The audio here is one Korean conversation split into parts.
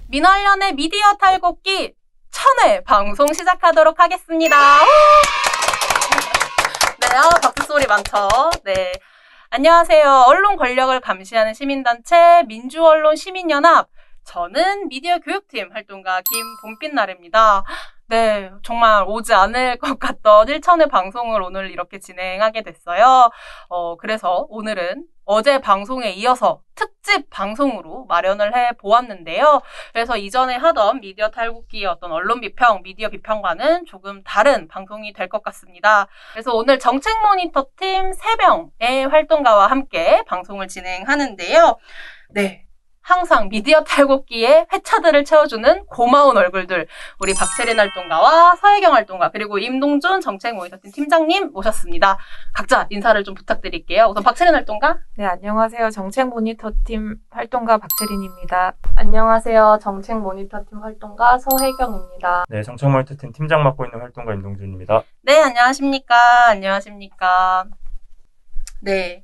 민활련의 미디어 탈곡기 1000회 방송 시작하도록 하겠습니다. 네, 박수 소리 많죠? 네. 안녕하세요. 언론 권력을 감시하는 시민단체 민주언론 시민연합. 저는 미디어 교육팀 활동가 김봄빛날입니다. 네, 정말 오지 않을 것 같던 1000회 방송을 오늘 이렇게 진행하게 됐어요. 그래서 오늘은 어제 방송에 이어서 특집 방송으로 마련을 해보았는데요. 그래서 이전에 하던 미디어 탈곡기의 어떤 언론 비평, 미디어 비평과는 조금 다른 방송이 될 것 같습니다. 그래서 오늘 정책 모니터 팀 3명의 활동가와 함께 방송을 진행하는데요. 네. 항상 미디어 탈곡기의 회차들을 채워주는 고마운 얼굴들, 우리 박채린 활동가와 서혜경 활동가, 그리고 임동준 정책 모니터팀 팀장님 모셨습니다. 각자 인사를 좀 부탁드릴게요. 우선 박채린 활동가. 네, 안녕하세요. 정책 모니터팀 활동가 박채린입니다. 안녕하세요. 정책 모니터팀 활동가 서혜경입니다. 네, 정책 모니터팀 팀장 맡고 있는 활동가 임동준입니다. 네, 안녕하십니까. 안녕하십니까. 네.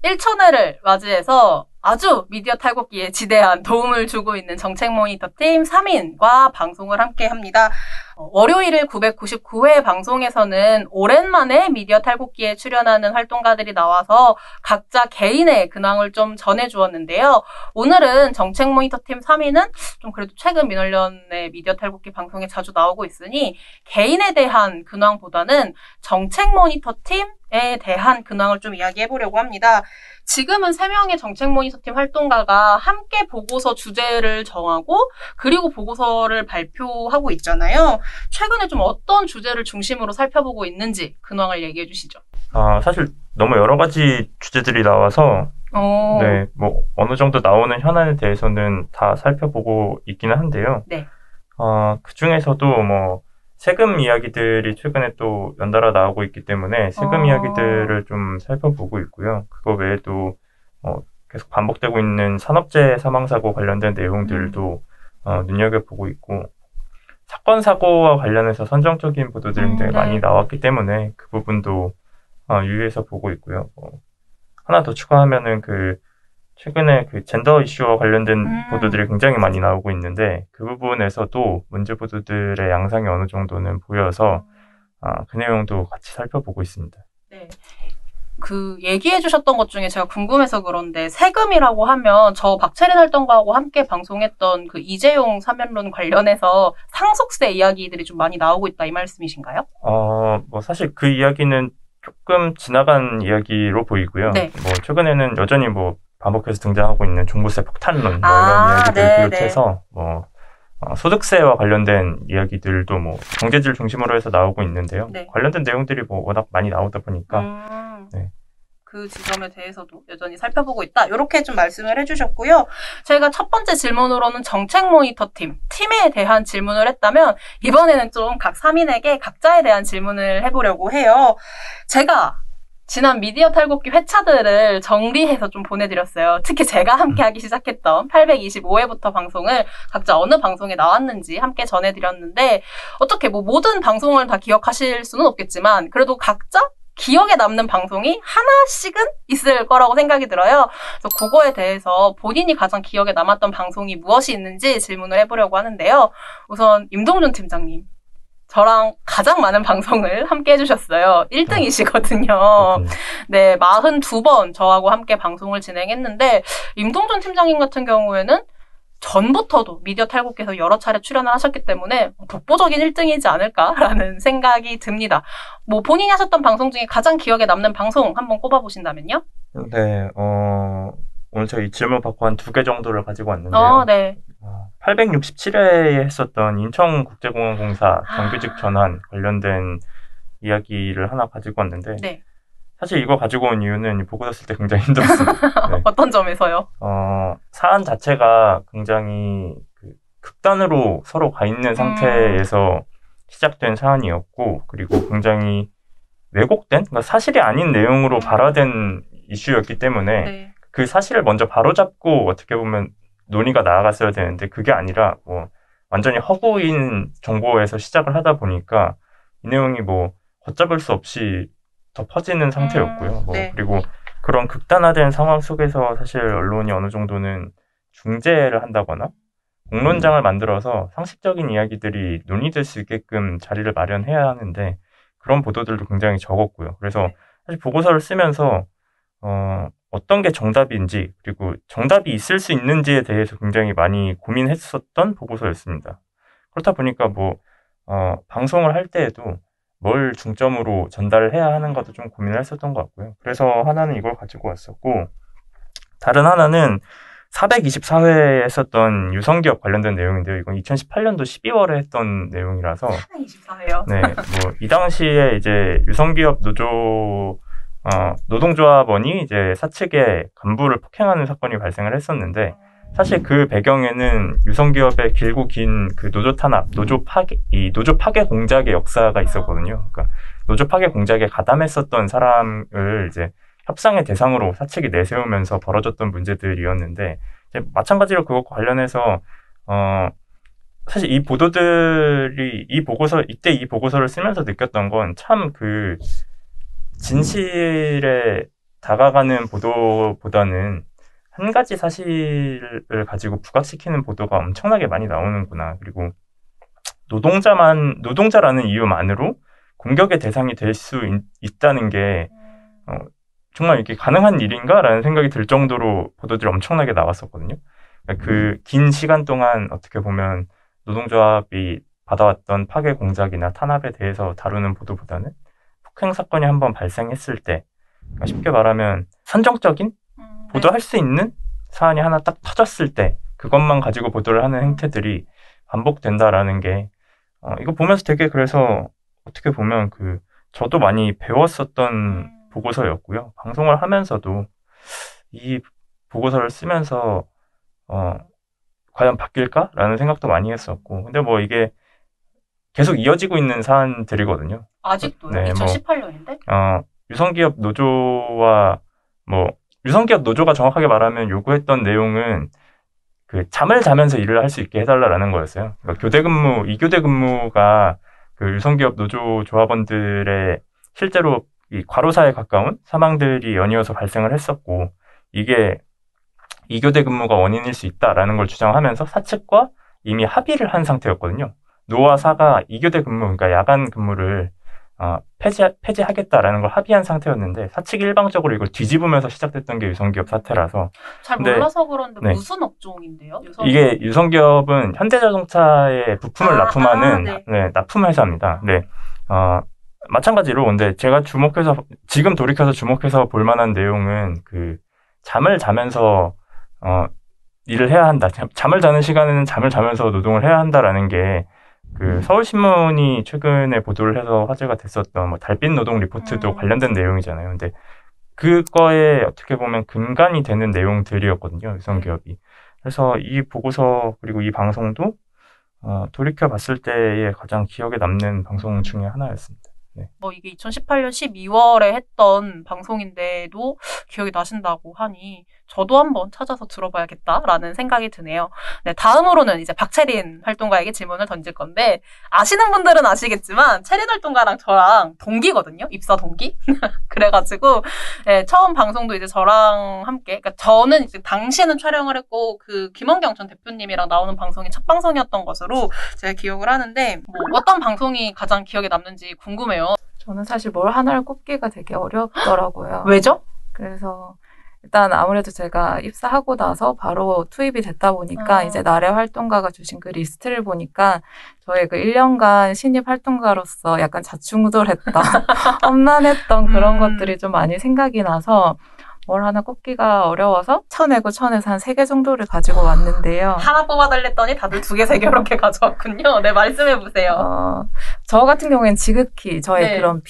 1000회를 맞이해서 아주 미디어 탈곡기에 지대한 도움을 주고 있는 정책 모니터팀 3인과 방송을 함께 합니다. 월요일을 999회 방송에서는 오랜만에 미디어 탈곡기에 출연하는 활동가들이 나와서 각자 개인의 근황을 좀 전해주었는데요. 오늘은 정책 모니터팀 3인은 좀 그래도 최근 민원련의 미디어 탈곡기 방송에 자주 나오고 있으니 개인에 대한 근황보다는 정책 모니터팀에 대한 근황을 좀 이야기해보려고 합니다. 지금은 3명의 정책 모니터팀 활동가가 함께 보고서 주제를 정하고 그리고 보고서를 발표하고 있잖아요. 최근에 좀 어떤 주제를 중심으로 살펴보고 있는지 근황을 얘기해 주시죠. 사실 너무 여러 가지 주제들이 나와서 네, 뭐 어느 정도 나오는 현안에 대해서는 다 살펴보고 있기는 한데요. 네. 그 중에서도 뭐 세금 이야기들이 최근에 또 연달아 나오고 있기 때문에 세금 이야기들을 좀 살펴보고 있고요. 그거 외에도 계속 반복되고 있는 산업재해 사망사고 관련된 내용들도 눈여겨보고 있고 사건 사고와 관련해서 선정적인 보도들이 네. 많이 나왔기 때문에 그 부분도 유의해서 보고 있고요. 하나 더 추가하면은 최근에 젠더 이슈와 관련된 보도들이 굉장히 많이 나오고 있는데 그 부분에서도 문제 보도들의 양상이 어느 정도는 보여서 그 내용도 같이 살펴보고 있습니다. 네. 얘기해 주셨던 것 중에 제가 궁금해서 그런데 세금이라고 하면 저 박채린 활동가하고 함께 방송했던 이재용 사면론 관련해서 상속세 이야기들이 좀 많이 나오고 있다 이 말씀이신가요? 뭐 사실 그 이야기는 조금 지나간 이야기로 보이고요. 네. 뭐 최근에는 여전히 뭐 반복해서 등장하고 있는 종부세 폭탄론 뭐 이런 이야기들 네, 비롯해서 뭐 소득세와 관련된 이야기들도 뭐 경제지를 중심으로 해서 나오고 있는데요. 네. 관련된 내용들이 뭐 워낙 많이 나오다 보니까 네. 그 지점에 대해서도 여전히 살펴보고 있다. 이렇게 좀 말씀을 해주셨고요. 저희가 첫 번째 질문으로는 정책 모니터 팀에 대한 질문을 했다면 이번에는 좀 각 3인에게 각자에 대한 질문을 해보려고 해요. 제가 지난 미디어 탈곡기 회차들을 정리해서 좀 보내드렸어요. 특히 제가 함께 하기 시작했던 825회부터 방송을 각자 어느 방송에 나왔는지 함께 전해드렸는데 어떻게 뭐 모든 방송을 다 기억하실 수는 없겠지만 그래도 각자 기억에 남는 방송이 하나씩은 있을 거라고 생각이 들어요. 그래서 그거에 대해서 본인이 가장 기억에 남았던 방송이 무엇이 있는지 질문을 해보려고 하는데요. 우선 임동준 팀장님. 저랑 가장 많은 방송을 함께 해주셨어요. 1등이시거든요. 네, 42번 저하고 함께 방송을 진행했는데 임동준 팀장님 같은 경우에는 전부터도 미디어 탈곡기에서 여러 차례 출연을 하셨기 때문에 독보적인 1등이지 않을까라는 생각이 듭니다. 뭐 본인이 하셨던 방송 중에 가장 기억에 남는 방송 한번 꼽아보신다면요? 네, 오늘 저희 질문 받고 한 2개 정도를 가지고 왔는데요. 네. 867회에 했었던 인천국제공항공사 정규직 전환 관련된 이야기를 하나 가지고 왔는데 네. 사실 이거 가지고 온 이유는 보고 썼을 때 굉장히 힘들었습니다. 네. 어떤 점에서요? 사안 자체가 굉장히 극단으로 서로 가 있는 상태에서 시작된 사안이었고 그리고 굉장히 왜곡된, 그러니까 사실이 아닌 내용으로 발화된 이슈였기 때문에 네. 그 사실을 먼저 바로잡고 어떻게 보면 논의가 나아갔어야 되는데 그게 아니라 뭐 완전히 허구인 정보에서 시작을 하다 보니까 이 내용이 뭐 걷잡을 수 없이 더 퍼지는 상태였고요. 뭐 네. 그리고 그런 극단화된 상황 속에서 사실 언론이 어느 정도는 중재를 한다거나 공론장을 만들어서 상식적인 이야기들이 논의될 수 있게끔 자리를 마련해야 하는데 그런 보도들도 굉장히 적었고요. 그래서 사실 보고서를 쓰면서 어떤 게 정답인지 그리고 정답이 있을 수 있는지에 대해서 굉장히 많이 고민했었던 보고서였습니다. 그렇다 보니까 방송을 할 때에도 뭘 중점으로 전달을 해야 하는가도 좀 고민을 했었던 것 같고요. 그래서 하나는 이걸 가지고 왔었고 다른 하나는 424회에 했었던 유성기업 관련된 내용인데요. 이건 2018년도 12월에 했던 내용이라서 24회요. 네, 이 당시에 이제 유성기업 노동조합원이 이제 사측의 간부를 폭행하는 사건이 발생을 했었는데 사실 그 배경에는 유성기업의 길고 긴 그 노조 탄압, 노조 파괴 공작의 역사가 있었거든요. 그러니까 노조 파괴 공작에 가담했었던 사람을 이제 협상의 대상으로 사측이 내세우면서 벌어졌던 문제들이었는데 이제 마찬가지로 그것과 관련해서 사실 이 보도들이 이때 이 보고서를 쓰면서 느꼈던 건 참 그 진실에 다가가는 보도보다는 한 가지 사실을 가지고 부각시키는 보도가 엄청나게 많이 나오는구나. 그리고 노동자라는 이유만으로 공격의 대상이 될 수 있다는 게 정말 이게 가능한 일인가라는 생각이 들 정도로 보도들이 엄청나게 나왔었거든요. 그러니까 그 긴 시간 동안 어떻게 보면 노동조합이 받아왔던 파괴 공작이나 탄압에 대해서 다루는 보도보다는 폭행 사건이 한번 발생했을 때 그러니까 쉽게 말하면 선정적인 보도할 수 있는 사안이 하나 딱 터졌을 때 그것만 가지고 보도를 하는 행태들이 반복된다라는 게 이거 보면서 되게 그래서 어떻게 보면 저도 많이 배웠었던 보고서였고요. 방송을 하면서도 이 보고서를 쓰면서 과연 바뀔까라는 생각도 많이 했었고 근데 이게 계속 이어지고 있는 사안들이거든요. 아직도요? 네, 2018년인데? 유성기업 노조가 정확하게 말하면 요구했던 내용은 잠을 자면서 일을 할 수 있게 해달라는 거였어요. 그러니까 2교대 근무가 유성기업 노조 조합원들의 실제로 이 과로사에 가까운 사망들이 연이어서 발생을 했었고 이게 2교대 근무가 원인일 수 있다라는 걸 주장하면서 사측과 이미 합의를 한 상태였거든요. 노와 사가 2교대 근무, 그러니까 야간 근무를 폐지하겠다라는 걸 합의한 상태였는데 사측이 일방적으로 이걸 뒤집으면서 시작됐던 게 유성기업 사태라서 잘 몰라서 그런데 네. 무슨 업종인데요? 이게 유성기업은 현대자동차에 부품을 납품하는 네. 납품회사입니다. 네. 마찬가지로 근데 제가 지금 돌이켜서 주목해서 볼 만한 내용은 잠을 자면서 일을 해야 한다. 잠을 자는 시간에는 잠을 자면서 노동을 해야 한다라는 게 서울신문이 최근에 보도를 해서 화제가 됐었던 달빛 노동 리포트도 관련된 내용이잖아요. 근데 그거에 어떻게 보면 근간이 되는 내용들이었거든요. 유성기업이. 그래서 이 보고서 그리고 이 방송도 돌이켜 봤을 때의 가장 기억에 남는 방송 중에 하나였습니다. 네. 이게 2018년 12월에 했던 방송인데도 기억이 나신다고 하니 저도 한번 찾아서 들어봐야겠다라는 생각이 드네요. 네, 다음으로는 이제 박채린 활동가에게 질문을 던질 건데 아시는 분들은 아시겠지만 채린 활동가랑 저랑 동기거든요. 입사 동기. 그래가지고 네, 처음 방송도 이제 저랑 함께 그러니까 저는 이제 당시에는 촬영을 했고 김원경 전 대표님이랑 나오는 방송이 첫 방송이었던 것으로 제가 기억을 하는데 어떤 방송이 가장 기억에 남는지 궁금해요. 저는 사실 뭘 하나를 꼽기가 되게 어렵더라고요. 왜죠? 그래서 일단 아무래도 제가 입사하고 나서 바로 투입이 됐다 보니까 이제 나래 활동가가 주신 그 리스트를 보니까 저의 1년간 신입 활동가로서 약간 좌충우돌했다, 험난했던 그런 것들이 좀 많이 생각이 나서 뭘 하나 꼽기가 어려워서 천에고 천에서 한 3개 정도를 가지고 왔는데요. 하나 뽑아달랬더니 다들 2개, 3개 이렇게 가져왔군요. 네, 말씀해보세요. 저 같은 경우에는 지극히 저의 그런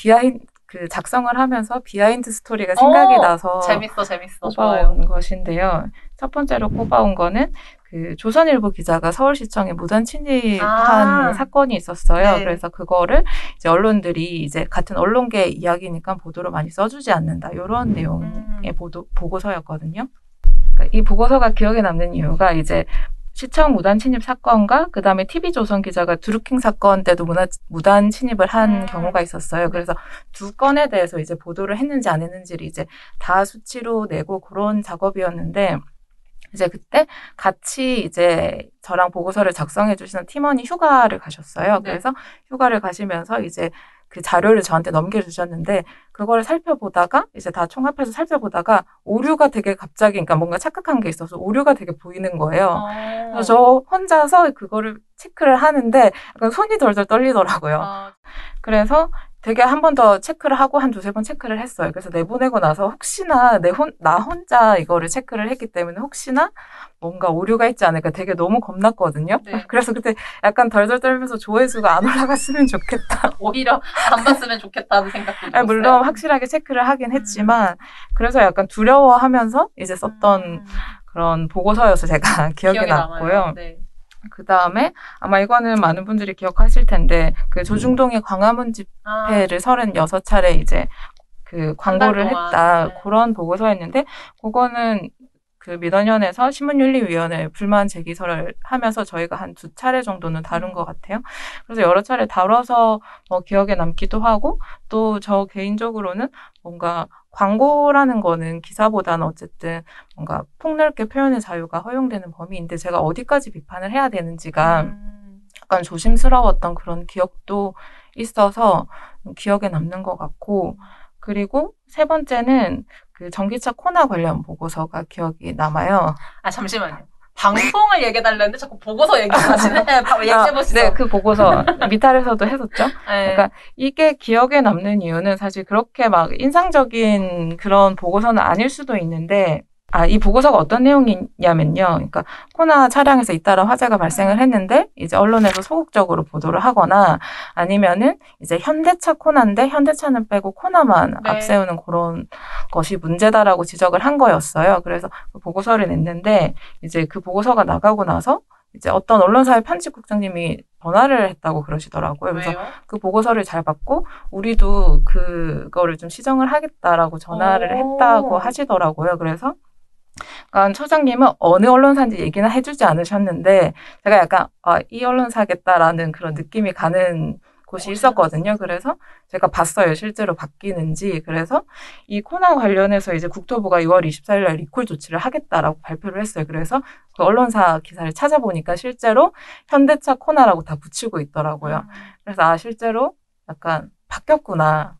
작성을 하면서 비하인드 스토리가 생각이 나서 재밌어. 꼽아온 좋아요. 것인데요. 첫 번째로 꼽아온 거는 조선일보 기자가 서울시청에 무단 침입한 사건이 있었어요. 네. 그래서 그거를 이제 언론들이 이제 같은 언론계 이야기니까 보도를 많이 써주지 않는다. 이런 내용의 보고서였거든요. 그러니까 이 보고서가 기억에 남는 이유가 이제 시청 무단 침입 사건과 그 다음에 TV조선 기자가 드루킹 사건 때도 무단 침입을 한 경우가 있었어요. 그래서 두 건에 대해서 이제 보도를 했는지 안 했는지를 이제 다 수치로 내고 그런 작업이었는데 이제 그때 같이 이제 저랑 보고서를 작성해 주시는 팀원이 휴가를 가셨어요. 네. 그래서 휴가를 가시면서 이제 그 자료를 저한테 넘겨주셨는데 그거를 살펴보다가 이제 다 총합해서 살펴보다가 오류가 되게 갑자기 그러니까 뭔가 착각한 게 있어서 오류가 되게 보이는 거예요. 그래서 저 혼자서 그거를 체크를 하는데 약간 손이 덜덜 떨리더라고요. 그래서 되게 한 번 더 체크를 하고 한 두세 번 체크를 했어요. 그래서 내보내고 나서 혹시나 나 혼자 이거를 체크를 했기 때문에 혹시나 뭔가 오류가 있지 않을까 되게 너무 겁났거든요. 네. 그래서 그때 약간 덜덜 떨면서 조회수가 안 올라갔으면 좋겠다. 오히려 안 봤으면 좋겠다는 생각도 들었어요. 물론 확실하게 체크를 하긴 했지만 그래서 약간 두려워하면서 이제 썼던 그런 보고서여서 제가 기억이 났고요. 네. 그 다음에 아마 이거는 많은 분들이 기억하실 텐데 그 조중동의 광화문 집회를 36차례 이제 그 광고를 한 달 동안. 했다. 네. 그런 보고서였는데 그거는 그 민원연에서 신문윤리위원회 불만 제기서를 하면서 저희가 한 2차례 정도는 다룬 것 같아요. 그래서 여러 차례 다뤄서 기억에 남기도 하고 또 저 개인적으로는 뭔가 광고라는 거는 기사보다는 어쨌든 뭔가 폭넓게 표현의 자유가 허용되는 범위인데 제가 어디까지 비판을 해야 되는지가 약간 조심스러웠던 그런 기억도 있어서 기억에 남는 것 같고 그리고 세 번째는 그 전기차 코나 관련 보고서가 기억이 남아요. 잠시만요. 방송을 얘기해달라는데 자꾸 보고서 얘기하시네. 얘기해보시죠. 네, 그 보고서 미탈에서도 했었죠. 네. 그러니까 이게 기억에 남는 이유는 사실 그렇게 막 인상적인 그런 보고서는 아닐 수도 있는데 이 보고서가 어떤 내용이냐면요. 그러니까 코나 차량에서 잇따라 화재가 발생을 했는데 이제 언론에서 소극적으로 보도를 하거나 아니면은 이제 현대차 코나인데 현대차는 빼고 코나만 네. 앞세우는 그런 것이 문제다라고 지적을 한 거였어요. 그래서 그 보고서를 냈는데 이제 그 보고서가 나가고 나서 이제 어떤 언론사의 편집국장님이 전화를 했다고 그러시더라고요. 그래서 왜요? 그 보고서를 잘 받고 우리도 그거를 좀 시정을 하겠다라고 전화를 했다고 하시더라고요. 그래서 그러니까 처장님은 어느 언론사인지 얘기는 해주지 않으셨는데 제가 약간 이 언론사겠다라는 그런 느낌이 가는 곳이 있었거든요. 그래서 제가 봤어요. 실제로 바뀌는지. 그래서 이 코나 관련해서 이제 국토부가 2월 24일 날 리콜 조치를 하겠다라고 발표를 했어요. 그래서 그 언론사 기사를 찾아보니까 실제로 현대차 코나라고 다 붙이고 있더라고요. 그래서 실제로 약간 바뀌었구나.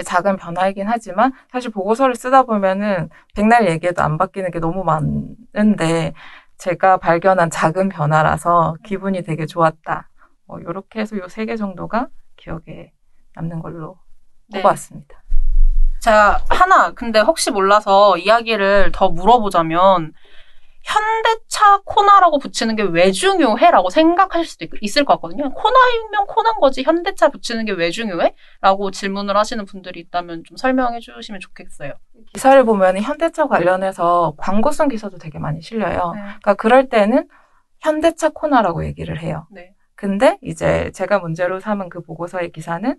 작은 변화이긴 하지만 사실 보고서를 쓰다 보면은 백날 얘기해도 안 바뀌는 게 너무 많은데 제가 발견한 작은 변화라서 기분이 되게 좋았다. 이렇게 해서 요 3개 정도가 기억에 남는 걸로 꼽아왔습니다. 자, 근데 혹시 몰라서 이야기를 더 물어보자면 현대차 코나라고 붙이는 게 왜 중요해?라고 생각하실 수도 있을 것 같거든요. 코나이면 코나인 거지 현대차 붙이는 게 왜 중요해? 라고 질문을 하시는 분들이 있다면 좀 설명해 주시면 좋겠어요. 기사를 보면 현대차 관련해서 광고성 기사도 되게 많이 실려요. 네. 그러니까 그럴 때는 현대차 코나라고 얘기를 해요. 네. 근데 이제 제가 문제로 삼은 그 보고서의 기사는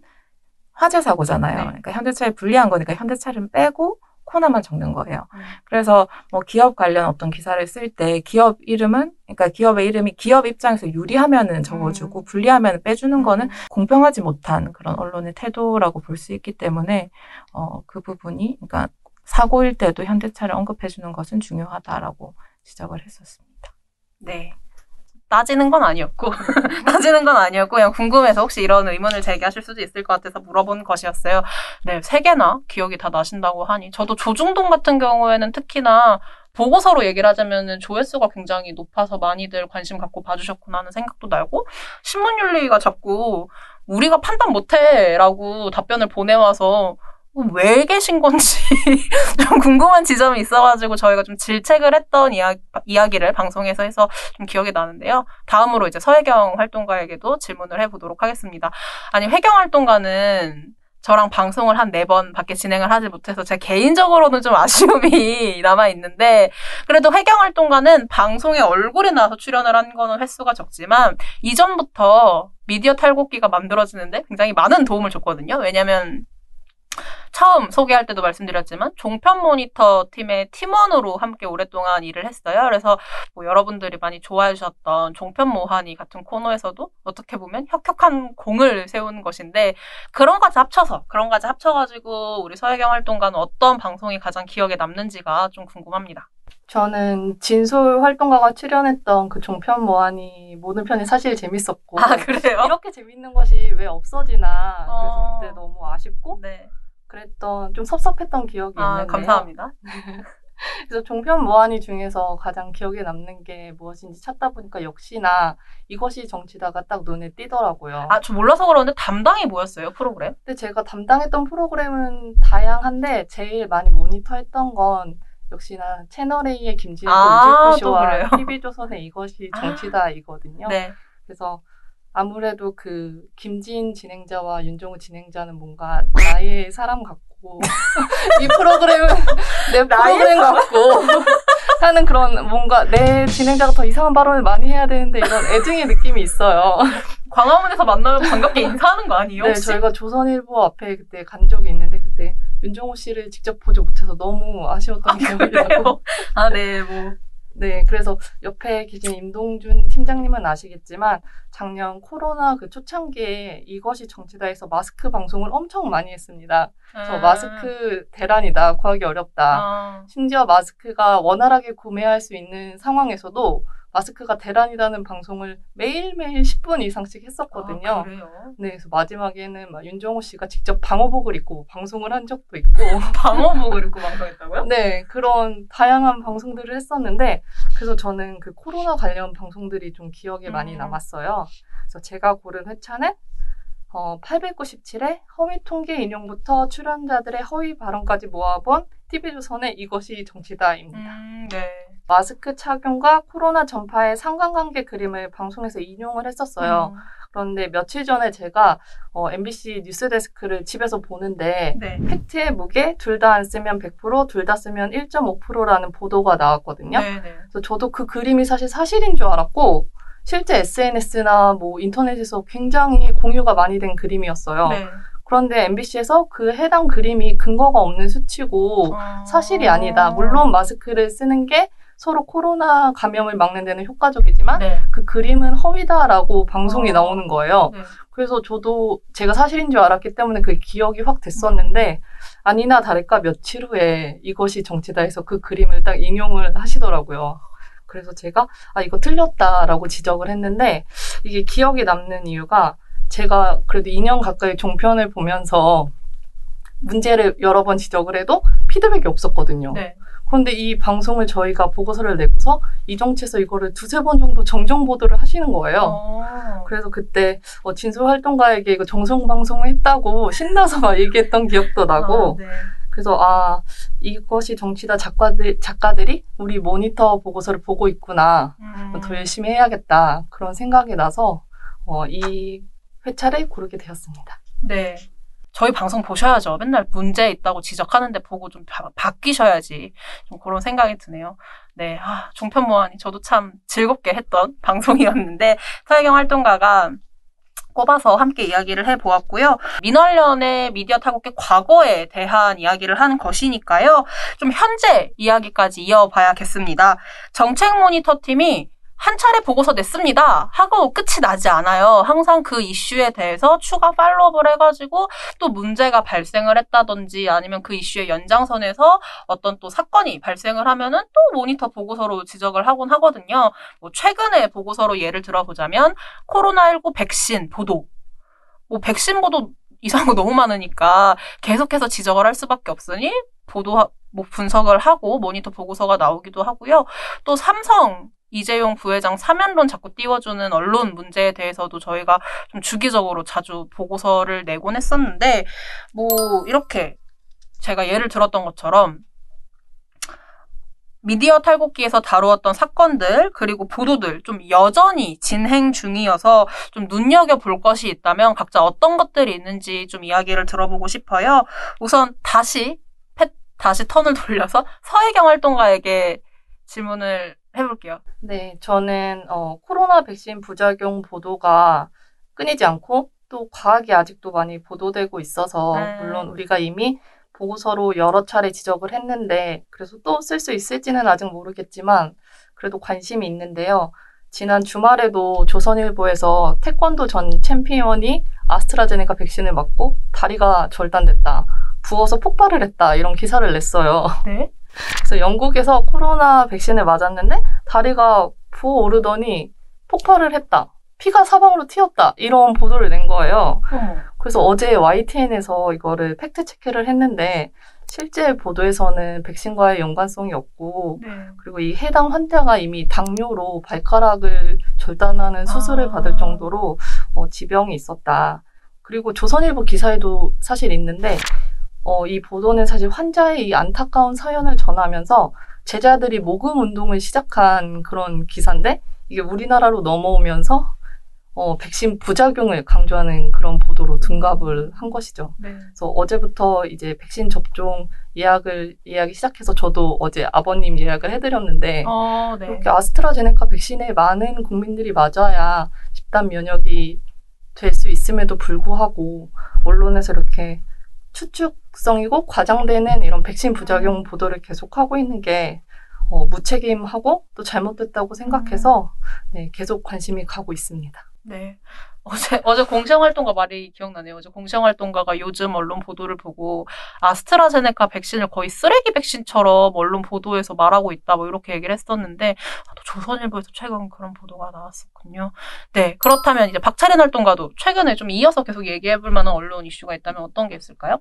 화재 사고잖아요. 네. 그러니까 현대차에 불리한 거니까 현대차를 빼고 코나만 적는 거예요. 그래서 기업 관련 어떤 기사를 쓸 때 기업 이름은 그러니까 기업의 이름이 기업 입장에서 유리하면은 적어주고 불리하면 빼주는 거는 공평하지 못한 그런 언론의 태도라고 볼 수 있기 때문에 그 부분이 그러니까 사고일 때도 현대차를 언급해주는 것은 중요하다라고 지적을 했었습니다. 네. 따지는 건 아니었고 그냥 궁금해서 혹시 이런 의문을 제기하실 수도 있을 것 같아서 물어본 것이었어요. 네, 3개나 기억이 다 나신다고 하니 저도 조중동 같은 경우에는 특히나 보고서로 얘기를 하자면 조회수가 굉장히 높아서 많이들 관심 갖고 봐주셨구나 하는 생각도 나고 신문윤리가 자꾸 우리가 판단 못해라고 답변을 보내와서 왜 계신 건지 좀 궁금한 지점이 있어가지고 저희가 좀 질책을 했던 이야기를 방송에서 해서 좀 기억이 나는데요. 다음으로 이제 서혜경 활동가에게도 질문을 해보도록 하겠습니다. 아니, 혜경 활동가는 저랑 방송을 한 4번 밖에 진행을 하지 못해서 제 개인적으로는 좀 아쉬움이 남아있는데 그래도 혜경 활동가는 방송에 얼굴이 나와서 출연을 한 거는 횟수가 적지만 이전부터 미디어 탈곡기가 만들어지는데 굉장히 많은 도움을 줬거든요. 왜냐면 처음 소개할 때도 말씀드렸지만 종편 모니터 팀의 팀원으로 함께 오랫동안 일을 했어요. 그래서 뭐 여러분들이 많이 좋아해 주셨던 종편 모하니 같은 코너에서도 어떻게 보면 혁혁한 공을 세운 것인데 그런 것까지 합쳐가지고 우리 서혜경 활동가는 어떤 방송이 가장 기억에 남는지가 좀 궁금합니다. 저는 진솔 활동가가 출연했던 그 종편 모하니 모든 편이 사실 재밌었고 아, 그래요? 이렇게 재밌는 것이 왜 없어지나 그래서 그때 너무 아쉽고 네. 그랬던 좀 섭섭했던 기억이 있는데요. 감사합니다. 그래서 종편 모하니 중에서 가장 기억에 남는 게 무엇인지 찾다 보니까 역시나 이것이 정치다가 딱 눈에 띄더라고요. 아, 저 몰라서 그러는데 담당이 뭐였어요, 프로그램? 근데 제가 담당했던 프로그램은 다양한데 제일 많이 모니터했던 건 역시나 채널A의 김지은 골지쇼와 TV조선의 이것이 정치다 이거든요. 네. 그래서 아무래도 그 김지인 진행자와 윤종우 진행자는 뭔가 나의 사람 같고 이 프로그램은 내 프로그램 같고 하는 그런 뭔가 내 진행자가 더 이상한 발언을 많이 해야 되는데 이런 애증의 느낌이 있어요. 광화문에서 만나면 반갑게 인사하는 거 아니에요? 네, 혹시? 저희가 조선일보 앞에 그때 간 적이 있는데 그때 윤종우 씨를 직접 보지 못해서 너무 아쉬웠던 기억이 나고. 아, 네, 뭐. 네, 그래서 옆에 계신 임동준 팀장님은 아시겠지만 작년 코로나 그 초창기에 이것이 정치다에서 마스크 방송을 엄청 많이 했습니다. 그래서 마스크 대란이다, 구하기 어렵다. 심지어 마스크가 원활하게 구매할 수 있는 상황에서도 마스크가 대란이라는 방송을 매일매일 10분 이상씩 했었거든요. 아, 그래요? 네, 그래서 마지막에는 막 윤종우 씨가 직접 방호복을 입고 방송을 한 적도 있고. 방호복을 입고 방송했다고요? 네, 그런 다양한 방송들을 했었는데, 그래서 저는 그 코로나 관련 방송들이 좀 기억에 많이 남았어요. 그래서 제가 고른 회차는 897회 허위 통계 인용부터 출연자들의 허위 발언까지 모아본 TV조선의 이것이 정치다입니다. 네. 마스크 착용과 코로나 전파의 상관관계 그림을 방송에서 인용을 했었어요. 그런데 며칠 전에 제가 MBC 뉴스데스크를 집에서 보는데 네. 팩트의 무게 둘 다 안 쓰면 100%, 둘 다 쓰면 1.5%라는 보도가 나왔거든요. 네, 네. 그래서 저도 그 그림이 사실인 줄 알았고 실제 SNS나 뭐 인터넷에서 굉장히 공유가 많이 된 그림이었어요. 네. 그런데 MBC에서 그 해당 그림이 근거가 없는 수치고 사실이 아니다. 물론 마스크를 쓰는 게 서로 코로나 감염을 막는 데는 효과적이지만 네. 그 그림은 허위다라고 방송이 나오는 거예요. 네. 그래서 저도 제가 사실인 줄 알았기 때문에 그 기억이 확 됐었는데 아니나 다를까 며칠 후에 이것이 정치다에서 그 그림을 딱 인용을 하시더라고요. 그래서 제가 이거 틀렸다라고 지적을 했는데 이게 기억에 남는 이유가 제가 그래도 2년 가까이 종편을 보면서 문제를 여러 번 지적을 해도 피드백이 없었거든요. 네. 그런데 이 방송을 저희가 보고서를 내고서 이정치에서 이거를 두세 번 정도 정정 보도를 하시는 거예요. 그래서 그때 진솔 활동가에게 이거 정성 방송을 했다고 신나서 막 얘기했던 기억도 나고 네. 그래서 이것이 정치다 작가들이 우리 모니터 보고서를 보고 있구나. 더 열심히 해야겠다. 그런 생각이 나서 이 회차를 고르게 되었습니다. 네. 저희 방송 보셔야죠. 맨날 문제 있다고 지적하는데 보고 좀 바뀌셔야지. 좀 그런 생각이 드네요. 네. 종편 모하니 저도 참 즐겁게 했던 방송이었는데 서혜경 활동가가 꼽아서 함께 이야기를 해보았고요. 민원련의 미디어 탈곡의 과거에 대한 이야기를 하는 것이니까요. 좀 현재 이야기까지 이어봐야겠습니다. 정책 모니터 팀이 한 차례 보고서 냈습니다 하고 끝이 나지 않아요. 항상 그 이슈에 대해서 추가 팔로우를 해가지고 또 문제가 발생을 했다든지 아니면 그 이슈의 연장선에서 어떤 또 사건이 발생을 하면은 또 모니터 보고서로 지적을 하곤 하거든요. 뭐 최근에 보고서로 예를 들어보자면 코로나19 백신 보도. 뭐 백신 보도 이상한 거 너무 많으니까 계속해서 지적을 할 수밖에 없으니 뭐 분석을 하고 모니터 보고서가 나오기도 하고요. 또 삼성 이재용 부회장 사면론 자꾸 띄워주는 언론 문제에 대해서도 저희가 좀 주기적으로 자주 보고서를 내곤 했었는데 뭐 이렇게 제가 예를 들었던 것처럼 미디어 탈곡기에서 다루었던 사건들 그리고 보도들 좀 여전히 진행 중이어서 좀 눈여겨볼 것이 있다면 각자 어떤 것들이 있는지 좀 이야기를 들어보고 싶어요. 우선 다시 턴을 돌려서 서혜경 활동가에게 질문을 해볼게요. 네, 저는 코로나 백신 부작용 보도가 끊이지 않고 또 과학이 아직도 많이 보도되고 있어서 물론 우리가 이미 보고서로 여러 차례 지적을 했는데 그래서 또 쓸 수 있을지는 아직 모르겠지만 그래도 관심이 있는데요. 지난 주말에도 조선일보에서 태권도 전 챔피언이 아스트라제네카 백신을 맞고 다리가 절단됐다. 부어서 폭발을 했다. 이런 기사를 냈어요. 네. 그래서 영국에서 코로나 백신을 맞았는데 다리가 부어오르더니 폭발을 했다. 피가 사방으로 튀었다. 이런 보도를 낸 거예요. 그래서 어제 YTN에서 이거를 팩트 체크를 했는데 실제 보도에서는 백신과의 연관성이 없고 네. 그리고 이 해당 환자가 이미 당뇨로 발가락을 절단하는 수술을 받을 정도로 지병이 있었다. 그리고 조선일보 기사에도 사실 있는데 이 보도는 사실 환자의 이 안타까운 사연을 전하면서 제자들이 모금 운동을 시작한 그런 기사인데 이게 우리나라로 넘어오면서 백신 부작용을 강조하는 그런 보도로 둔갑을 한 것이죠. 네. 그래서 어제부터 이제 백신 접종 예약이 시작해서 저도 어제 아버님 예약을 해드렸는데 네. 이렇게 아스트라제네카 백신에 많은 국민들이 맞아야 집단 면역이 될 수 있음에도 불구하고 언론에서 이렇게 추측성이고 과장되는 이런 백신 부작용 보도를 계속하고 있는 게 무책임하고 또 잘못됐다고 생각해서 네, 계속 관심이 가고 있습니다. 네. 어제 공시활동가 말이 기억나네요. 어제 공시활동가가 요즘 언론 보도를 보고 아스트라제네카 백신을 거의 쓰레기 백신처럼 언론 보도에서 말하고 있다 뭐 이렇게 얘기를 했었는데 또 조선일보에서 최근 그런 보도가 나왔었군요. 네. 그렇다면 이제 박찬린 활동가도 최근에 좀 이어서 계속 얘기해볼 만한 언론 이슈가 있다면 어떤 게 있을까요?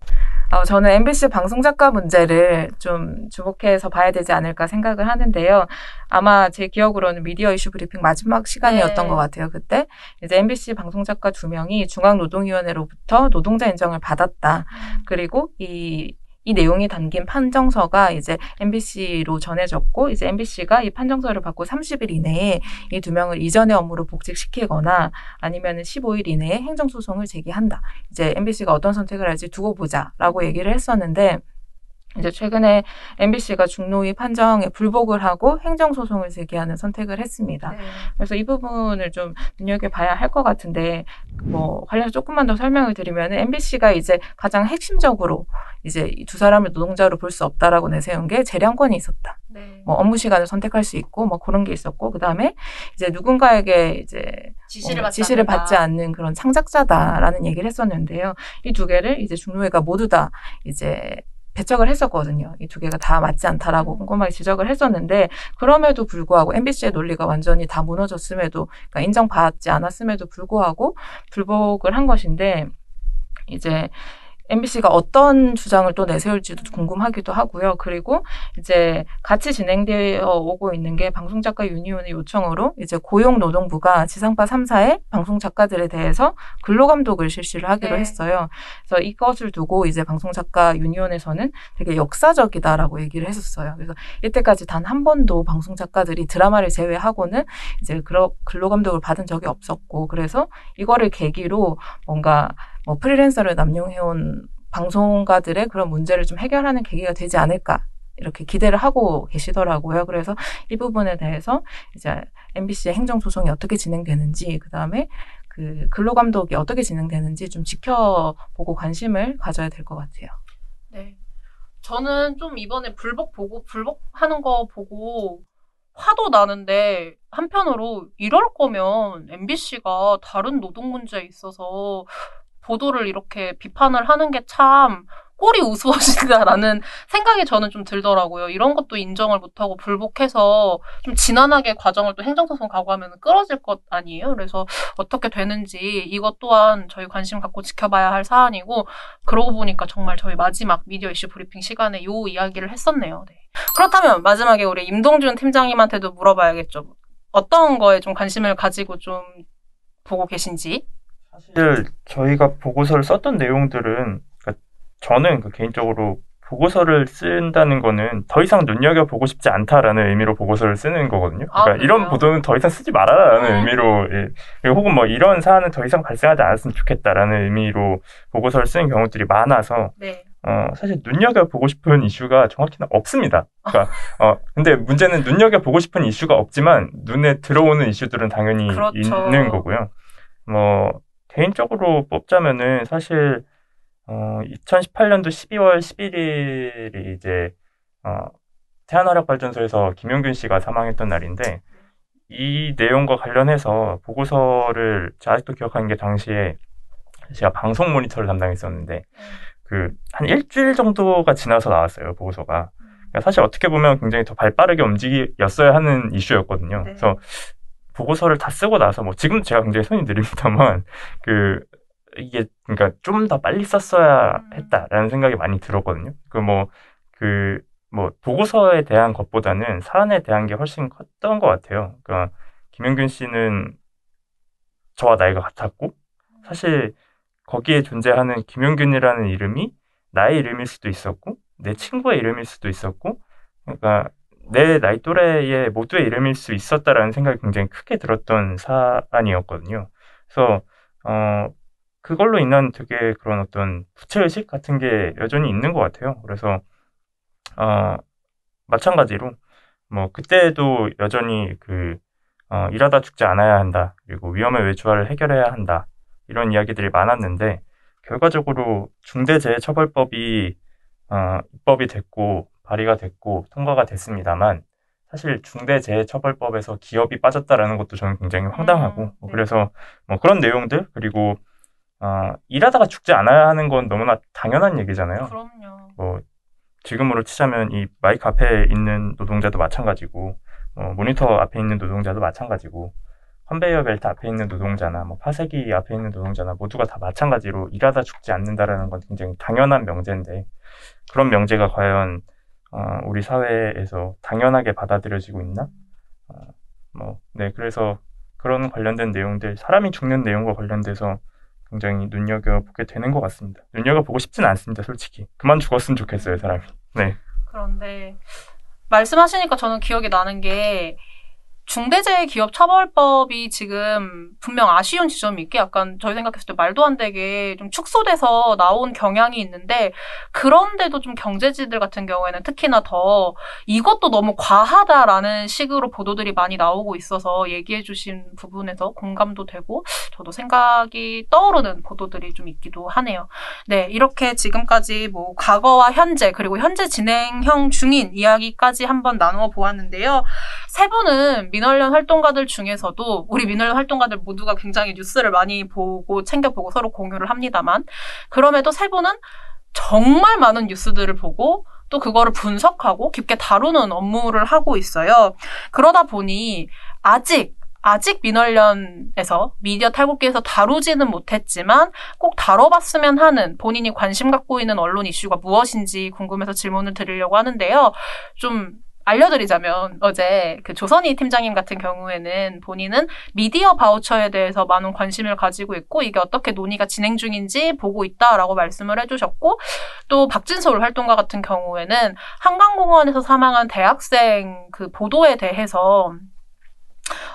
저는 MBC 방송작가 문제를 좀 주목해서 봐야 되지 않을까 생각을 하는데요. 아마 제 기억으로는 미디어 이슈 브리핑 마지막 시간이었던 것 같아요. 그때 이제 MBC 방송작가 2명이 중앙노동위원회로부터 노동자 인정을 받았다. 그리고 이 내용이 담긴 판정서가 이제 MBC로 전해졌고, 이제 MBC가 이 판정서를 받고 30일 이내에 이 2명을 이전의 업무로 복직시키거나 아니면 15일 이내에 행정소송을 제기한다. 이제 MBC가 어떤 선택을 할지 두고 보자라고 얘기를 했었는데, 이제 최근에 MBC가 중노위 판정에 불복을 하고 행정소송을 제기하는 선택을 했습니다. 네. 그래서 이 부분을 좀 눈여겨봐야 할 것 같은데, 관련해서 조금만 더 설명을 드리면 MBC가 이제 가장 핵심적으로 이제 이 두 사람을 노동자로 볼 수 없다라고 내세운 게 재량권이 있었다. 네. 업무 시간을 선택할 수 있고, 그런 게 있었고, 그 다음에 이제 누군가에게 이제 지시를 받지 않는 그런 창작자다라는 얘기를 했었는데요. 이 두 개를 이제 중노회가 모두 다 이제 배척을 했었거든요. 이 두 개가 다 맞지 않다라고 꼼꼼하게 지적을 했었는데, 그럼에도 불구하고 MBC의 논리가 완전히 다 무너졌음에도, 그러니까 인정받지 않았음에도 불구하고 불복을 한 것인데, 이제 MBC가 어떤 주장을 또 내세울지도 궁금하기도 하고요. 그리고 이제 같이 진행되어 오고 있는 게 방송작가 유니온의 요청으로 이제 고용노동부가 지상파 3사의 방송작가들에 대해서 근로감독을 실시를 하기로 했어요. 그래서 이것을 두고 이제 방송작가 유니온에서는 되게 역사적이다라고 얘기를 했었어요. 그래서 이때까지 단 한 번도 방송작가들이 드라마를 제외하고는 이제 근로감독을 받은 적이 없었고, 그래서 이거를 계기로 뭔가 프리랜서를 남용해온 방송가들의 그런 문제를 좀 해결하는 계기가 되지 않을까, 이렇게 기대를 하고 계시더라고요. 그래서 이 부분에 대해서 이제 MBC의 행정소송이 어떻게 진행되는지, 그 다음에 그 근로감독이 어떻게 진행되는지 좀 지켜보고 관심을 가져야 될 것 같아요. 네. 저는 좀 이번에 불복하는 거 보고 화도 나는데, 한편으로 이럴 거면 MBC가 다른 노동 문제에 있어서 보도를 이렇게 비판을 하는 게 참 꼴이 우스워진다라는 생각이 저는 좀 들더라고요. 이런 것도 인정을 못하고 불복해서 좀 지난하게 과정을 또 행정소송 가고 하면 끌어질 것 아니에요? 그래서 어떻게 되는지 이것 또한 저희 관심 갖고 지켜봐야 할 사안이고, 그러고 보니까 정말 저희 마지막 미디어 이슈 브리핑 시간에 이 이야기를 했었네요. 네. 그렇다면 마지막에 우리 임동준 팀장님한테도 물어봐야겠죠. 어떤 거에 좀 관심을 가지고 좀 보고 계신지? 사실 저희가 보고서를 썼던 내용들은, 저는 개인적으로 보고서를 쓴다는 거는 더 이상 눈여겨보고 싶지 않다라는 의미로 보고서를 쓰는 거거든요. 그러니까 이런 보도는 더 이상 쓰지 말아라라는 의미로, 혹은 이런 사안은 더 이상 발생하지 않았으면 좋겠다라는 의미로 보고서를 쓰는 경우들이 많아서, 네. 사실 눈여겨보고 싶은 이슈가 정확히는 없습니다. 그러니까, 근데 문제는 눈여겨보고 싶은 이슈가 없지만 눈에 들어오는 이슈들은 당연히 그렇죠. 있는 거고요. 개인적으로 뽑자면은 사실 2018년도 12월 11일이 이제 태안화력발전소에서 김용균 씨가 사망했던 날인데 이 내용과 관련해서 보고서를 제가 아직도 기억하는 게 당시에 제가 방송 모니터를 담당했었는데 한 일주일 정도가 지나서 나왔어요, 보고서가. 그러니까 사실 어떻게 보면 굉장히 더 발빠르게 움직였어야 하는 이슈였거든요. 네. 그래서 보고서를 다 쓰고 나서 뭐 지금 제가 굉장히 손이 느립니다만 이게 그러니까 좀 더 빨리 썼어야 했다라는 생각이 많이 들었거든요. 보고서에 대한 것보다는 사안에 대한 게 훨씬 컸던 것 같아요. 그러니까 김용균 씨는 저와 나이가 같았고 사실 거기에 존재하는 김용균이라는 이름이 나의 이름일 수도 있었고 내 친구의 이름일 수도 있었고 그러니까 내 나이 또래의 모두의 이름일 수 있었다라는 생각이 굉장히 크게 들었던 사안이었거든요. 그래서 그걸로 인한 되게 그런 어떤 부채의식 같은 게 여전히 있는 것 같아요. 그래서 마찬가지로 뭐 그때도 여전히 일하다 죽지 않아야 한다. 그리고 위험의 외주화를 해결해야 한다. 이런 이야기들이 많았는데 결과적으로 중대재해처벌법이 입법이 됐고 발의가 됐고 통과가 됐습니다만 사실 중대재해처벌법에서 기업이 빠졌다라는 것도 저는 굉장히 황당하고 네. 그래서 뭐 그런 내용들 그리고 일하다가 죽지 않아야 하는 건 너무나 당연한 얘기잖아요. 그럼요. 뭐 지금으로 치자면 이 마이크 앞에 있는 노동자도 마찬가지고 모니터 앞에 있는 노동자도 마찬가지고 컨베이어 벨트 앞에 있는 노동자나 뭐 파쇄기 앞에 있는 노동자나 모두가 다 마찬가지로 일하다 죽지 않는다라는 건 굉장히 당연한 명제인데 그런 명제가 과연 우리 사회에서 당연하게 받아들여지고 있나? 그래서 그런 관련된 내용들, 사람이 죽는 내용과 관련돼서 굉장히 눈여겨보게 되는 것 같습니다. 눈여겨보고 싶지는 않습니다, 솔직히. 그만 죽었으면 좋겠어요, 사람이. 네. 그런데 말씀하시니까 저는 기억이 나는 게 중대재해기업처벌법이 지금 분명 아쉬운 지점이 있게 약간 저희 생각했을 때 말도 안 되게 좀 축소돼서 나온 경향이 있는데 그런데도 좀 경제지들 같은 경우에는 특히나 더 이것도 너무 과하다라는 식으로 보도들이 많이 나오고 있어서 얘기해 주신 부분에서 공감도 되고 저도 생각이 떠오르는 보도들이 좀 있기도 하네요. 네, 이렇게 지금까지 뭐 과거와 현재 그리고 현재 진행형 중인 이야기까지 한번 나누어 보았는데요. 세 분은 민원련 활동가들 중에서도 우리 민원련 활동가들 모두가 굉장히 뉴스를 많이 보고 챙겨보고 서로 공유를 합니다만 그럼에도 세 분은 정말 많은 뉴스들을 보고 또 그거를 분석하고 깊게 다루는 업무를 하고 있어요. 그러다 보니 아직 민원련에서 미디어 탈곡기에서 다루지는 못했지만 꼭 다뤄봤으면 하는 본인이 관심 갖고 있는 언론 이슈가 무엇인지 궁금해서 질문을 드리려고 하는데요. 좀 알려드리자면 어제 조선희 팀장님 같은 경우에는 본인은 미디어 바우처에 대해서 많은 관심을 가지고 있고 이게 어떻게 논의가 진행 중인지 보고 있다라고 말씀을 해주셨고 또 박진솔 활동가 같은 경우에는 한강공원에서 사망한 대학생 보도에 대해서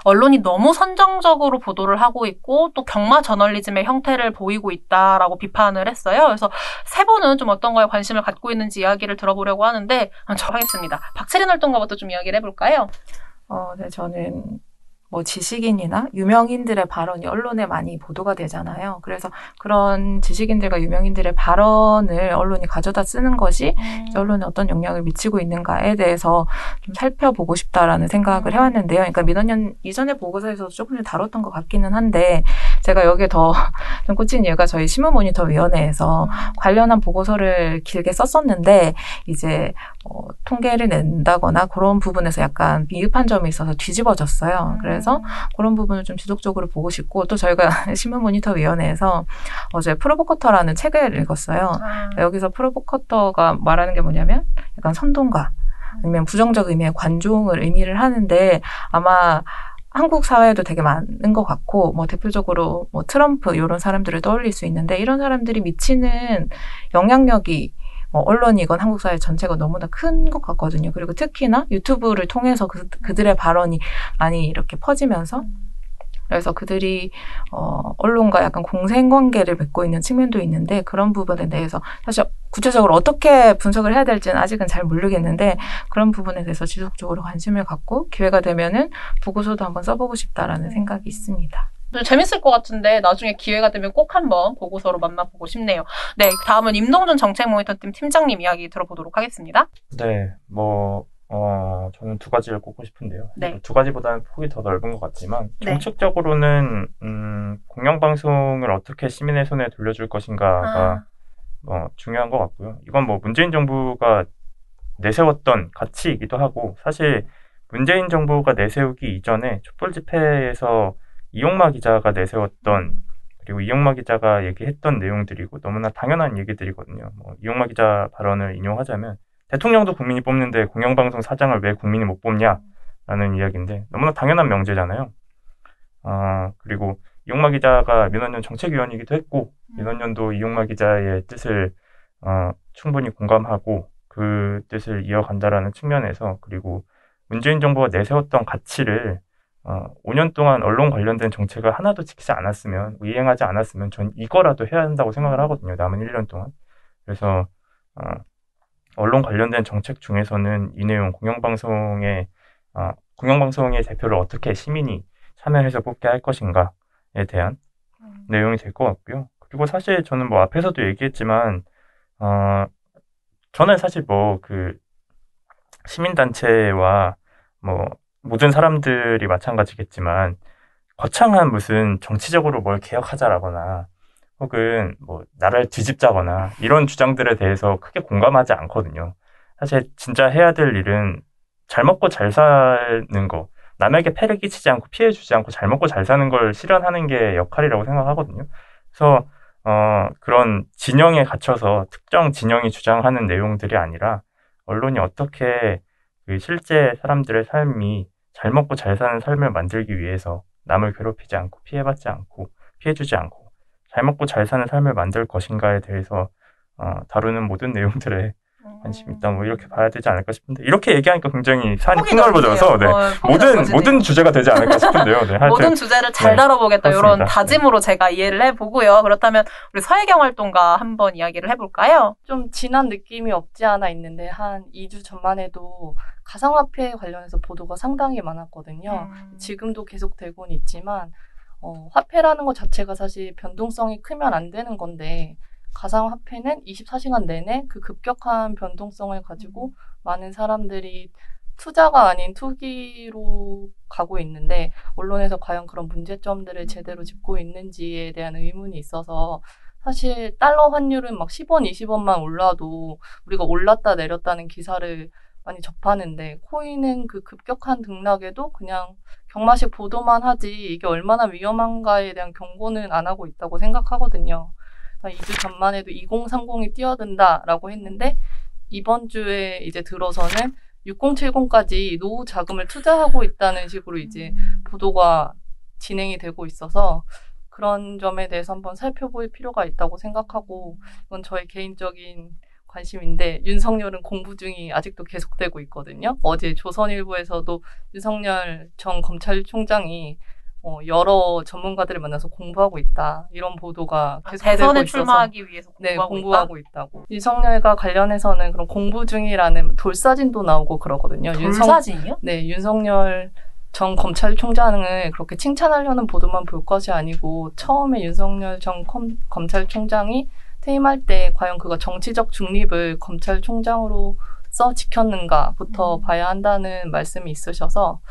언론이 너무 선정적으로 보도를 하고 있고 또 경마 저널리즘의 형태를 보이고 있다라고 비판을 했어요. 그래서 세 분은 좀 어떤 거에 관심을 갖고 있는지 이야기를 들어보려고 하는데 저 하겠습니다. 박채린 활동가부터 좀 이야기를 해볼까요? 네, 저는 뭐 지식인이나 유명인들의 발언이 언론에 많이 보도가 되잖아요. 그래서 그런 지식인들과 유명인들의 발언을 언론이 가져다 쓰는 것이 언론에 어떤 영향을 미치고 있는가에 대해서 좀 살펴보고 싶다라는 생각을 해왔는데요. 그러니까 민원연 이전의 보고서에서도 조금씩 다뤘던 것 같기는 한데 제가 여기에 더 좀 꽂힌 이유가 저희 신문모니터위원회에서 관련한 보고서를 길게 썼었는데 이제 통계를 낸다거나 그런 부분에서 약간 미흡한 점이 있어서 뒤집어졌어요. 그래서 그런 부분을 좀 지속적으로 보고 싶고 또 저희가 신문모니터위원회에서 어제 프로보커터라는 책을 읽었어요. 여기서 프로보커터가 말하는 게 뭐냐면 약간 선동가 아니면 부정적 의미의 관종을 의미를 하는데 아마 한국 사회에도 되게 많은 것 같고 뭐 대표적으로 뭐 트럼프 이런 사람들을 떠올릴 수 있는데 이런 사람들이 미치는 영향력이 언론이건 한국 사회 전체가 너무나 큰 것 같거든요. 그리고 특히나 유튜브를 통해서 그들의 발언이 많이 이렇게 퍼지면서 그래서 그들이 언론과 약간 공생관계를 맺고 있는 측면도 있는데 그런 부분에 대해서 사실 구체적으로 어떻게 분석을 해야 될지는 아직은 잘 모르겠는데 그런 부분에 대해서 지속적으로 관심을 갖고 기회가 되면은 보고서도 한번 써보고 싶다라는 생각이 있습니다. 재밌을 것 같은데 나중에 기회가 되면 꼭 한번 보고서로 만나보고 싶네요. 네, 다음은 임동준 정책모니터팀 팀장님 이야기 들어보도록 하겠습니다. 네, 저는 두 가지를 꼽고 싶은데요. 네. 두 가지보다는 폭이 더 넓은 것 같지만, 네. 정책적으로는, 공영방송을 어떻게 시민의 손에 돌려줄 것인가가, 중요한 것 같고요. 이건 문재인 정부가 내세웠던 가치이기도 하고, 사실, 문재인 정부가 내세우기 이전에 촛불 집회에서 이용마 기자가 내세웠던, 그리고 이용마 기자가 얘기했던 내용들이고, 너무나 당연한 얘기들이거든요. 이용마 기자 발언을 인용하자면, 대통령도 국민이 뽑는데 공영방송 사장을 왜 국민이 못 뽑냐라는 이야기인데 너무나 당연한 명제잖아요. 그리고 이용마 기자가 민원연 정책위원이기도 했고 민원연도 이용마 기자의 뜻을 충분히 공감하고 그 뜻을 이어간다라는 측면에서 그리고 문재인 정부가 내세웠던 가치를 5년 동안 언론 관련된 정책을 하나도 지키지 않았으면 이행하지 않았으면 전 이거라도 해야 한다고 생각을 하거든요. 남은 1년 동안. 그래서 언론 관련된 정책 중에서는 이 내용 공영방송의 대표를 어떻게 시민이 참여해서 뽑게 할 것인가에 대한 내용이 될 것 같고요. 그리고 사실 저는 앞에서도 얘기했지만 저는 사실 시민단체와 모든 사람들이 마찬가지겠지만 거창한 무슨 정치적으로 뭘 개혁하자라거나 혹은 나라를 뒤집자거나 이런 주장들에 대해서 크게 공감하지 않거든요. 사실 진짜 해야 될 일은 잘 먹고 잘 사는 거, 남에게 폐를 끼치지 않고 피해 주지 않고 잘 먹고 잘 사는 걸 실현하는 게 역할이라고 생각하거든요. 그래서 그런 진영에 갇혀서 특정 진영이 주장하는 내용들이 아니라 언론이 어떻게 실제 사람들의 삶이 잘 먹고 잘 사는 삶을 만들기 위해서 남을 괴롭히지 않고 피해받지 않고 피해주지 않고 잘 먹고 잘 사는 삶을 만들 것인가에 대해서 다루는 모든 내용들에 관심이 있다 이렇게 봐야 되지 않을까 싶은데 이렇게 얘기하니까 굉장히 산이 폭넓어져서 모든 주제가 되지 않을까 싶은데요. 네, 모든 주제를 잘 다뤄보겠다 그렇습니다. 이런 다짐으로 제가 이해를 해보고요. 그렇다면 우리 서혜경 활동가 한번 이야기를 해볼까요? 좀 진한 느낌이 없지 않아 있는데 한 2주 전만 해도 가상화폐 관련해서 보도가 상당히 많았거든요. 지금도 계속되고는 있지만 화폐라는 것 자체가 사실 변동성이 크면 안 되는 건데 가상화폐는 24시간 내내 그 급격한 변동성을 가지고 많은 사람들이 투자가 아닌 투기로 가고 있는데 언론에서 과연 그런 문제점들을 제대로 짚고 있는지에 대한 의문이 있어서 사실 달러 환율은 막 10원, 20원만 올라도 우리가 올랐다 내렸다는 기사를 많이 접하는데 코인은 그 급격한 등락에도 그냥 경마식 보도만 하지 이게 얼마나 위험한가에 대한 경고는 안 하고 있다고 생각하거든요. 2주 전만 해도 2030이 뛰어든다라고 했는데 이번 주에 이제 들어서는 6070까지 노후 자금을 투자하고 있다는 식으로 이제 보도가 진행이 되고 있어서 그런 점에 대해서 한번 살펴볼 필요가 있다고 생각하고 이건 저의 개인적인 관심인데 윤석열은 공부 중이 아직도 계속되고 있거든요. 어제 조선일보에서도 윤석열 전 검찰총장이 여러 전문가들을 만나서 공부하고 있다. 이런 보도가 계속되고 대선에 있어서 출마하기 위해서 공부하고 있다고. 윤석열과 관련해서는 그런 공부 중이라는 돌사진도 나오고 그러거든요. 돌사진이요? 네, 윤석열 전 검찰총장을 그렇게 칭찬하려는 보도만 볼 것이 아니고 처음에 윤석열 전 검찰총장이 퇴임할 때 과연 그가 정치적 중립을 검찰총장으로서 지켰는가부터 봐야 한다는 말씀이 있으셔서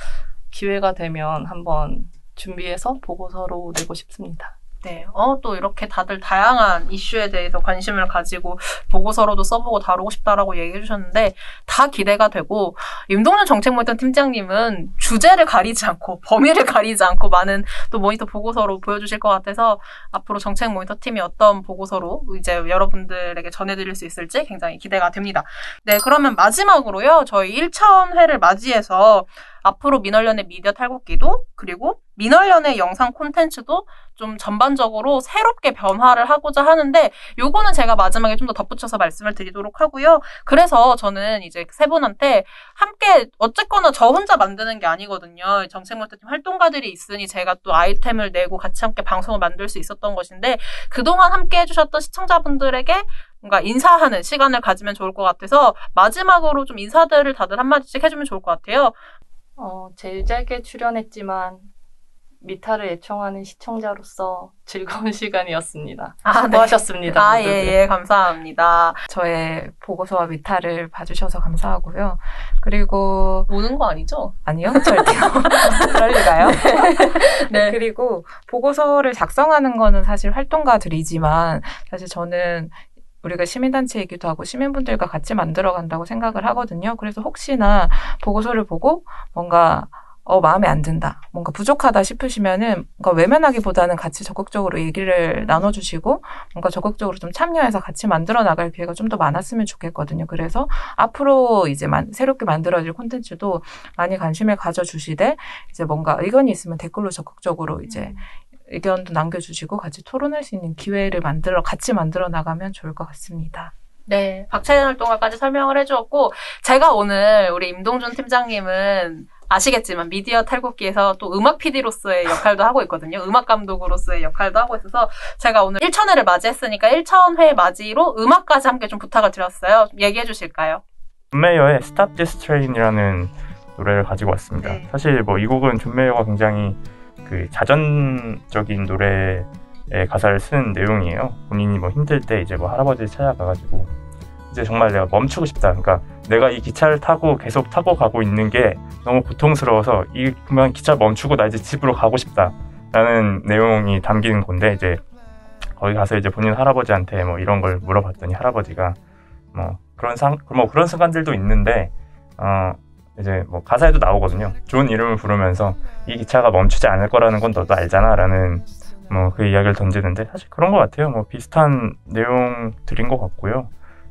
기회가 되면 한번 준비해서 보고서로 내고 싶습니다. 네, 또 이렇게 다들 다양한 이슈에 대해서 관심을 가지고 보고서로도 써보고 다루고 싶다라고 얘기해 주셨는데 다 기대가 되고 임동준 정책모니터 팀장님은 주제를 가리지 않고 범위를 가리지 않고 많은 또 모니터 보고서로 보여주실 것 같아서 앞으로 정책모니터 팀이 어떤 보고서로 이제 여러분들에게 전해드릴 수 있을지 굉장히 기대가 됩니다. 네, 그러면 마지막으로요. 저희 1000회를 맞이해서 앞으로 민원련의 미디어 탈곡기도 그리고 민원련의 영상 콘텐츠도 좀 전반적으로 새롭게 변화를 하고자 하는데 요거는 제가 마지막에 좀 더 덧붙여서 말씀을 드리도록 하고요. 그래서 저는 이제 세 분한테 함께 어쨌거나 저 혼자 만드는 게 아니거든요. 정책모니터팀 활동가들이 있으니 제가 또 아이템을 내고 같이 함께 방송을 만들 수 있었던 것인데 그동안 함께 해주셨던 시청자분들에게 뭔가 인사하는 시간을 가지면 좋을 것 같아서 마지막으로 좀 인사들을 다들 한마디씩 해주면 좋을 것 같아요. 제일 짧게 출연했지만 미타를 애청하는 시청자로서 즐거운 시간이었습니다. 네. 수고하셨습니다. 모두들. 예, 감사합니다. 저의 보고서와 미타를 봐주셔서 감사하고요. 그리고 우는 거 아니죠? 아니요, 절대요. 그럴 리가요. 네. 그리고 보고서를 작성하는 거는 사실 활동가들이지만 사실 저는 우리가 시민단체이기도 하고 시민분들과 같이 만들어간다고 생각을 하거든요. 그래서 혹시나 보고서를 보고 뭔가 마음에 안 든다, 뭔가 부족하다 싶으시면은 뭔가 외면하기보다는 같이 적극적으로 얘기를 나눠주시고 뭔가 적극적으로 좀 참여해서 같이 만들어 나갈 기회가 좀 더 많았으면 좋겠거든요. 그래서 앞으로 이제 새롭게 만들어질 콘텐츠도 많이 관심을 가져주시되 이제 뭔가 의견이 있으면 댓글로 적극적으로 이제 의견도 남겨주시고 같이 토론할 수 있는 기회를 같이 만들어 나가면 좋을 것 같습니다. 네, 박차연 활동가까지 설명을 해주었고, 제가 오늘 우리 임동준 팀장님은 아시겠지만 미디어 탈곡기에서 또 음악 PD로서의 역할도 하고 있거든요. 음악 감독으로서의 역할도 하고 있어서 제가 오늘 1000회를 맞이했으니까 1000회 맞이로 음악까지 함께 좀 부탁을 드렸어요. 얘기해 주실까요? 존 메이어의 Stop This Train이라는 노래를 가지고 왔습니다. 네. 사실 뭐 이 곡은 존 메이어가 굉장히 그 자전적인 노래의 가사를 쓰는 내용이에요. 본인이 뭐 힘들 때 이제 뭐 할아버지를 찾아가가지고 이제 정말 내가 멈추고 싶다. 그러니까 내가 이 기차를 타고 계속 타고 가고 있는 게 너무 고통스러워서 그만 기차 멈추고 나 이제 집으로 가고 싶다. 라는 내용이 담긴 건데 이제 거기 가서 이제 본인 할아버지한테 뭐 이런 걸 물어봤더니 할아버지가 뭐 그런 순간들도 있는데 이제 뭐 가사에도 나오거든요. 존 이름을 부르면서 이 기차가 멈추지 않을 거라는 건 너도 알잖아 라는 뭐 그 이야기를 던지는데 사실 그런 것 같아요. 뭐 비슷한 내용들인 것 같고요.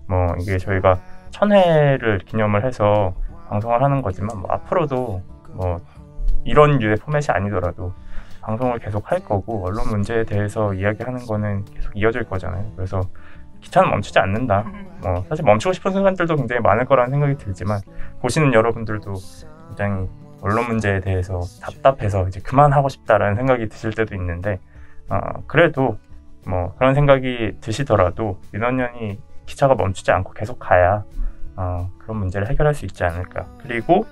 뭐 이게 저희가 1000회를 기념을 해서 방송을 하는 거지만 뭐 앞으로도 뭐 이런 류의 포맷이 아니더라도 방송을 계속 할 거고 언론 문제에 대해서 이야기하는 거는 계속 이어질 거잖아요. 그래서 기차는 멈추지 않는다. 뭐 사실 멈추고 싶은 순간들도 굉장히 많을 거라는 생각이 들지만 보시는 여러분들도 굉장히 언론 문제에 대해서 답답해서 이제 그만하고 싶다라는 생각이 드실 때도 있는데 그래도 뭐 그런 생각이 드시더라도 민원연이 기차가 멈추지 않고 계속 가야 그런 문제를 해결할 수 있지 않을까. 그리고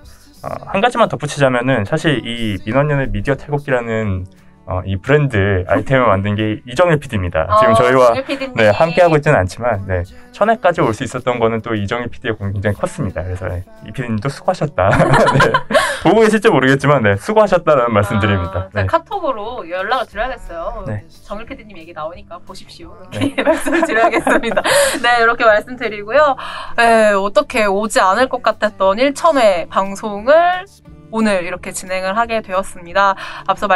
한 가지만 덧붙이자면은 사실 이 민원연의 미디어 탈곡기라는 이 브랜드 아이템을 만든 게 이정일 PD입니다. 지금 저희와 네, 함께하고 있지는 않지만 1000회까지 올 수 있었던 거는 또 이정일 PD의 공이 굉장히 컸습니다. 그래서 이 PD님도 수고하셨다. 네. 보고 계실지 모르겠지만 수고하셨다는 말씀드립니다. 네. 카톡으로 연락을 드려야겠어요. 네. 정일 PD님 얘기 나오니까 보십시오. 이렇게 말씀을 드려야겠습니다. 네, 이렇게 말씀드리고요. 네, 어떻게 오지 않을 것 같았던 1000회 방송을 오늘 이렇게 진행을 하게 되었습니다. 앞서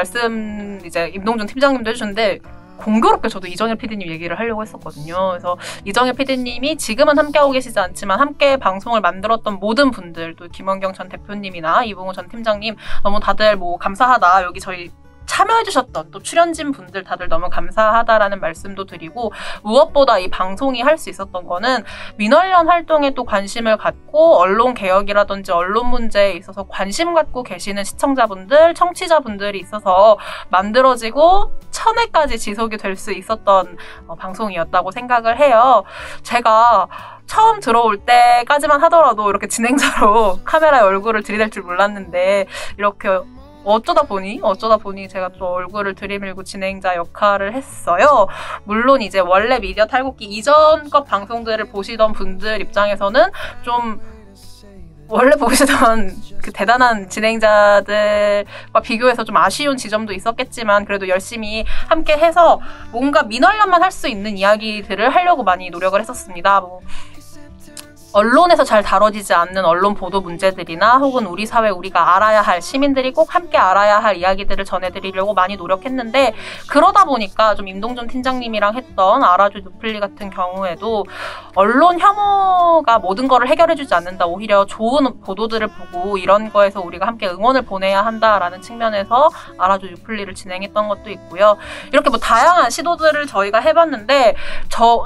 이제 임동준 팀장님도 해주셨는데 공교롭게 저도 이정일 PD님 얘기를 하려고 했었거든요. 그래서 이정일 PD님이 지금은 함께하고 계시지 않지만 함께 방송을 만들었던 모든 분들, 또 김원경 전 대표님이나 이봉우 전 팀장님 너무 다들 뭐 감사하다. 여기 저희 참여해주셨던 또 출연진 분들 다들 너무 감사하다라는 말씀도 드리고, 무엇보다 이 방송이 할 수 있었던 거는 민원련 활동에 또 관심을 갖고 언론 개혁이라든지 언론 문제에 있어서 관심 갖고 계시는 시청자분들, 청취자분들이 있어서 만들어지고 1000회까지 지속이 될 수 있었던 방송이었다고 생각을 해요. 제가 처음 들어올 때까지만 하더라도 이렇게 진행자로 카메라에 얼굴을 들이댈 줄 몰랐는데 이렇게 어쩌다 보니 제가 또 얼굴을 들이밀고 진행자 역할을 했어요. 물론 이제 원래 미디어 탈곡기 이전 것 방송들을 보시던 분들 입장에서는 좀 원래 보시던 그 대단한 진행자들과 비교해서 좀 아쉬운 지점도 있었겠지만 그래도 열심히 함께 해서 뭔가 민원련만 할 수 있는 이야기들을 하려고 많이 노력을 했었습니다. 언론에서 잘 다뤄지지 않는 언론 보도 문제들이나 혹은 우리 사회 우리가 알아야 할, 시민들이 꼭 함께 알아야 할 이야기들을 전해드리려고 많이 노력했는데, 그러다 보니까 좀 임동준 팀장님이랑 했던 알아줘 뉴플리 같은 경우에도 언론 혐오가 모든 거를 해결해주지 않는다, 오히려 좋은 보도들을 보고 이런 거에서 우리가 함께 응원을 보내야 한다라는 측면에서 알아줘 뉴플리를 진행했던 것도 있고요. 이렇게 뭐 다양한 시도들을 저희가 해봤는데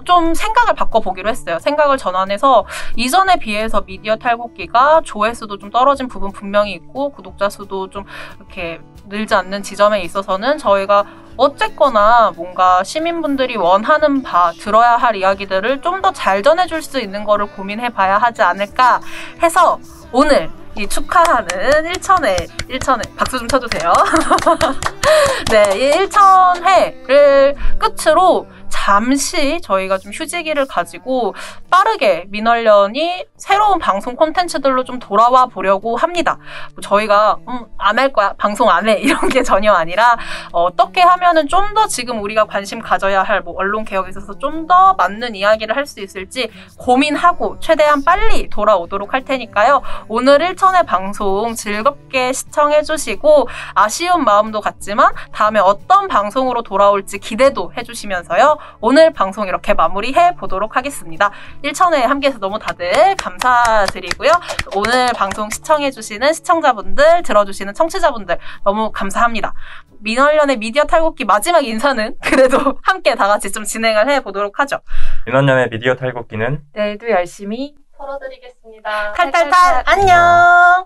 좀 생각을 바꿔보기로 했어요. 생각을 전환해서 이전에 비해서 미디어 탈곡기가 조회수도 좀 떨어진 부분 분명히 있고 구독자 수도 좀 이렇게 늘지 않는 지점에 있어서는 저희가 어쨌거나 뭔가 시민분들이 원하는 바, 들어야 할 이야기들을 좀 더 잘 전해줄 수 있는 거를 고민해봐야 하지 않을까 해서 오늘 이 축하하는 1,000회 박수 좀 쳐주세요. 네, 이 1,000회를 끝으로 잠시 저희가 좀 휴지기를 가지고 빠르게 민원련이 새로운 방송 콘텐츠들로 좀 돌아와 보려고 합니다. 저희가 안 할 거야, 방송 안 해, 이런 게 전혀 아니라 어떻게 하면은 좀 더 지금 우리가 관심 가져야 할 뭐 언론 개혁에 있어서 좀 더 맞는 이야기를 할 수 있을지 고민하고 최대한 빨리 돌아오도록 할 테니까요. 오늘 1,000회 방송 즐겁게 시청해 주시고 아쉬운 마음도 같지만 다음에 어떤 방송으로 돌아올지 기대도 해주시면서요. 오늘 방송 이렇게 마무리해 보도록 하겠습니다. 1,000회 함께해서 너무 다들 감사드리고요. 오늘 방송 시청해주시는 시청자분들, 들어주시는 청취자분들 너무 감사합니다. 민원련의 미디어 탈곡기 마지막 인사는 그래도 함께 다 같이 좀 진행을 해보도록 하죠. 민원련의 미디어 탈곡기는 내일도 열심히 털어드리겠습니다. 탈탈탈 안녕!